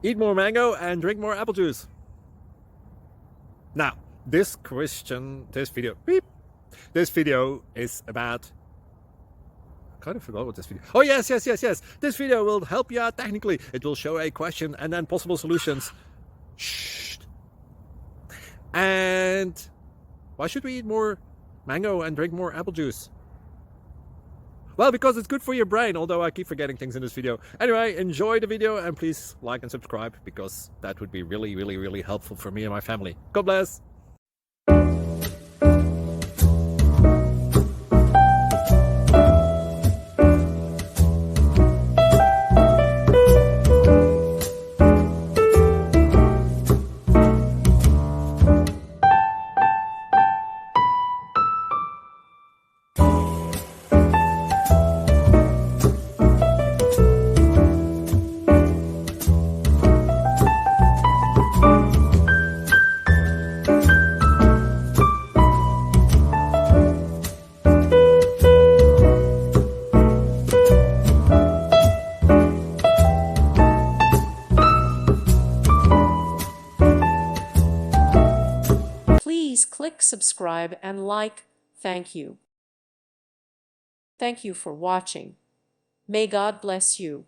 Eat more mango and drink more apple juice. Now, this video is about, I kind of forgot what this video. Oh, yes. This video will help you out technically. It will show a question and then possible solutions. Shh. And why should we eat more mango and drink more apple juice? Well, because it's good for your brain, although I keep forgetting things in this video. Anyway, enjoy the video and please like and subscribe, because that would be really helpful for me and my family. God bless. Please click subscribe and like. Thank you. Thank you for watching. May God bless you.